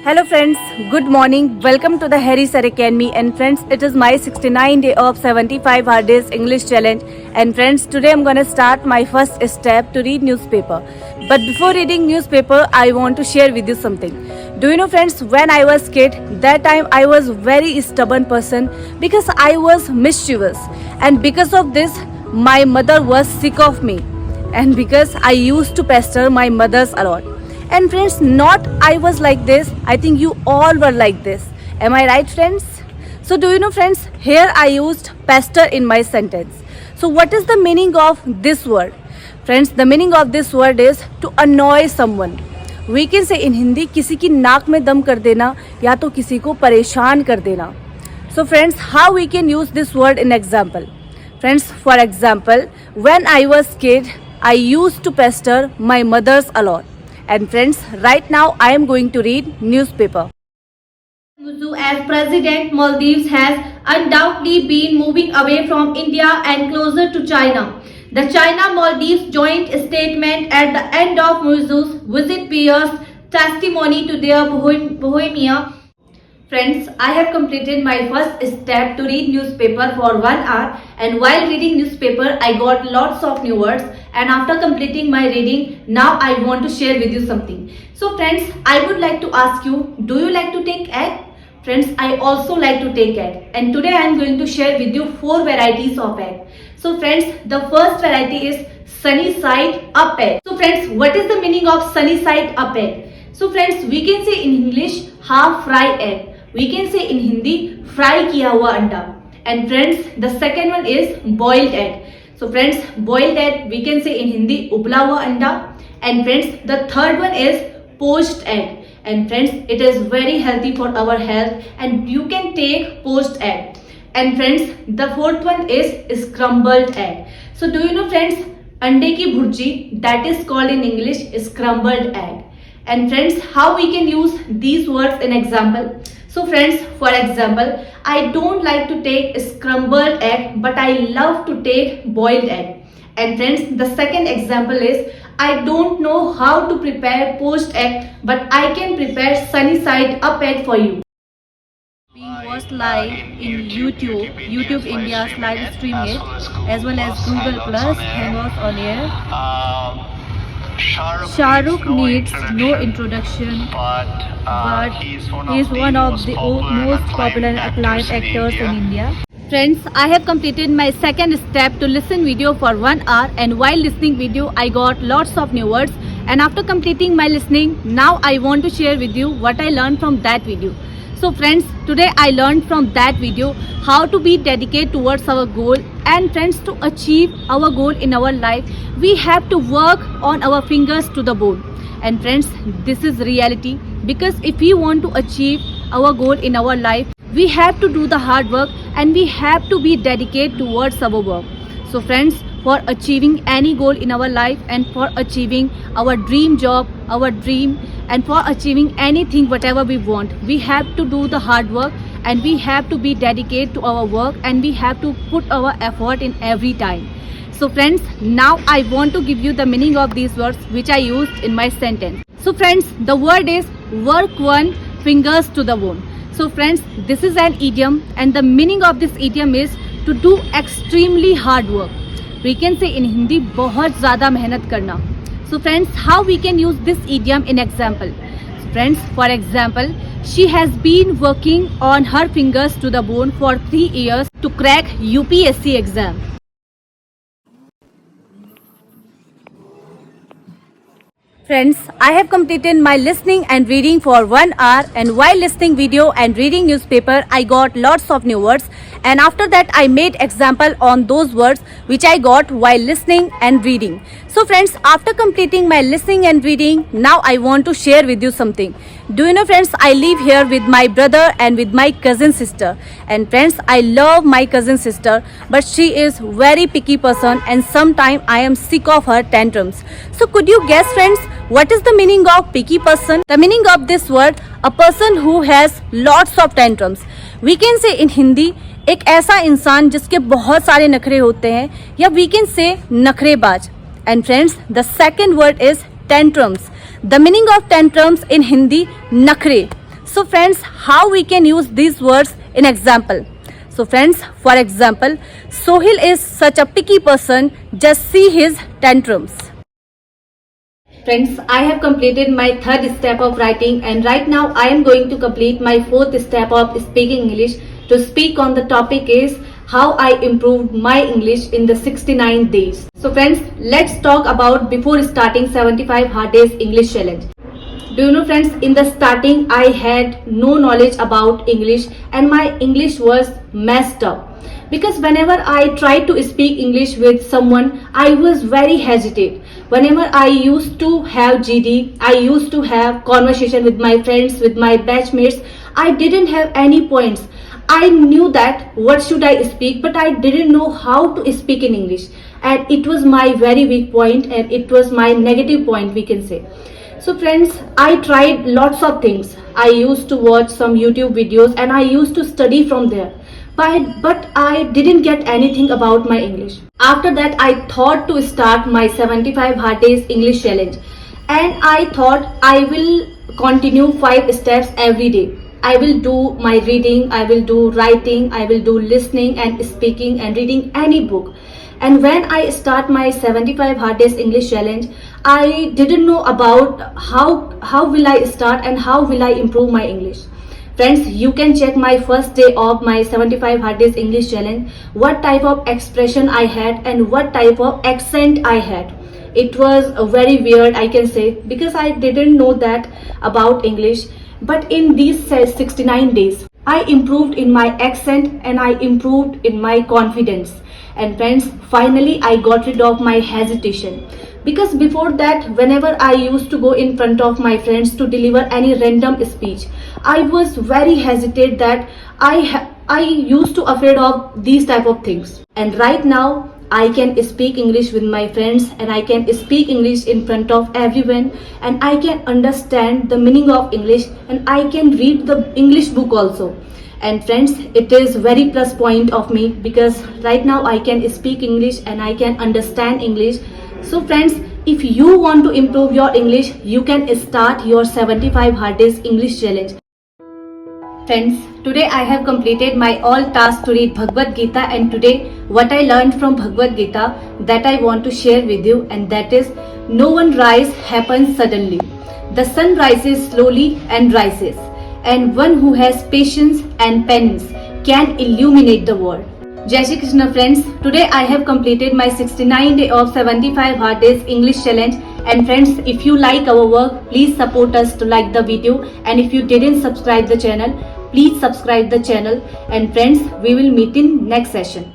Hello friends, good morning. Welcome to the 𝐻𝑗 Academy and friends, it is my 69 day of 75 hard days English challenge and friends, today I'm going to start my first step to read newspaper. But before reading newspaper, I want to share with you something. Do you know friends, when I was kid, that time I was very stubborn person because I was mischievous and because of this my mother was sick of me and because I used to pester my mothers a lot. And friends, not I was like this, I think you all were like this. Am I right friends? So do you know friends, here I used pester in my sentence. So what is the meaning of this word? Friends, the meaning of this word is to annoy someone. We can say in Hindi, किसी की नाक में दम कर देना या तो किसी को परेशान कर देना. So friends, how we can use this word in example? Friends, for example, when I was kid, I used to pester my mothers a lot. And friends, right now I am going to read newspaper. As President, Maldives has undoubtedly been moving away from India and closer to China. The China-Maldives joint statement at the end of Muzu's visit bears testimony to their bohemia. Friends, I have completed my first step to read newspaper for 1 hour and while reading newspaper I got lots of new words and after completing my reading, now I want to share with you something. So friends, I would like to ask you, do you like to take egg? Friends, I also like to take egg and today I am going to share with you 4 varieties of egg. So friends, the first variety is sunny side up egg. So friends, what is the meaning of sunny side up egg? So friends, we can say in English half fry egg. We can say in Hindi fry किया हुआ अंडा. And friends, the second one is boiled egg. So friends, boiled egg we can say in Hindi उबला हुआ अंडा. And friends, the third one is poached egg. And friends, it is very healthy for our health and you can take poached egg. And friends, the fourth one is scrambled egg. So do you know friends, अंडे की bhurji, that is called in English scrambled egg. And friends, how we can use these words in example? So friends, for example, I don't like to take scrambled egg, but I love to take boiled egg. And friends, the second example is, I don't know how to prepare poached egg, but I can prepare sunny side up egg for you. Being watched live in YouTube India's live stream it, as well as Google Plus, Hangouts on air. Shah Rukh needs no introduction, but he is one of the most popular acclaimed actors in India. Friends, I have completed my second step to listen video for 1 hour and while listening video I got lots of new words and after completing my listening, now I want to share with you what I learned from that video. So friends, today I learned from that video how to be dedicated towards our goal and friends, to achieve our goal in our life, we have to work on our fingers to the bone. And friends, this is reality because if we want to achieve our goal in our life, we have to do the hard work and we have to be dedicated towards our work. So friends, for achieving any goal in our life and for achieving our dream job, our dream and for achieving anything whatever we want, we have to do the hard work and we have to be dedicated to our work and we have to put our effort in every time. So friends, now I want to give you the meaning of these words which I used in my sentence. So friends, the word is work one fingers to the bone. So friends, this is an idiom and the meaning of this idiom is to do extremely hard work. We can say in Hindi बहुत ज़्यादा मेहनत करना. So friends, how we can use this idiom in example? Friends, for example, she has been working on her fingers to the bone for 3 years to crack UPSC exam. Friends, I have completed my listening and reading for 1 hour and while listening video and reading newspaper, I got lots of new words and after that I made example on those words which I got while listening and reading. So friends, after completing my listening and reading, now I want to share with you something. Do you know friends, I live here with my brother and with my cousin sister. And friends, I love my cousin sister, but she is very picky person and sometimes I am sick of her tantrums. So could you guess friends, what is the meaning of picky person? The meaning of this word, a person who has lots of tantrums. We can say in Hindi, एक ऐसा इंसान जिसके बहुत सारे नखरे होते हैं या we can say नखरेबाज. And friends, the second word is tantrums. The meaning of tantrums in Hindi, nakhre. So friends, how we can use these words in example? So friends, for example, Sohil is such a picky person, just see his tantrums. Friends, I have completed my third step of writing, and right now I am going to complete my fourth step of speaking English. To speak on the topic is how I improved my English in the 69 days. So friends, let's talk about before starting 75 hard days English challenge. Do you know friends, in the starting I had no knowledge about English and my English was messed up. Because whenever I tried to speak English with someone, I was very hesitant. Whenever I used to have GD, I used to have conversation with my friends, with my batchmates, I didn't have any points. I knew that what should I speak, but I didn't know how to speak in English. And it was my very weak point, and it was my negative point, we can say. So friends, I tried lots of things. I used to watch some YouTube videos and I used to study from there. But I didn't get anything about my English. After that, I thought to start my 75 hard days English challenge. And I thought I will continue 5 steps every day. I will do my reading, I will do writing, I will do listening and speaking and reading any book. And when I start my 75 hard days English challenge, I didn't know about how will I start and how will I improve my English. Friends, you can check my first day of my 75 hard days English challenge, what type of expression I had and what type of accent I had. It was very weird, I can say, because I didn't know that about English. But in these 69 days, I improved in my accent and I improved in my confidence. And friends, finally I got rid of my hesitation. Because before that, whenever I used to go in front of my friends to deliver any random speech, I was very hesitant that I used to afraid of these type of things. And right now, I can speak English with my friends and I can speak English in front of everyone and I can understand the meaning of English and I can read the English book also. And friends, it is very plus point of me because right now I can speak English and I can understand English. So friends, if you want to improve your English, you can start your 75 hard days English challenge. Friends, today I have completed my all tasks to read Bhagavad Gita, and today what I learned from Bhagavad Gita that I want to share with you, and that is no one rise happens suddenly. The sun rises slowly and rises, and one who has patience and penance can illuminate the world. Jai Shri Krishna friends, today I have completed my 69 day of 75 hard days English challenge. And friends, if you like our work, please support us to like the video, and if you didn't subscribe the channel, please subscribe the channel. And friends, we will meet in next session.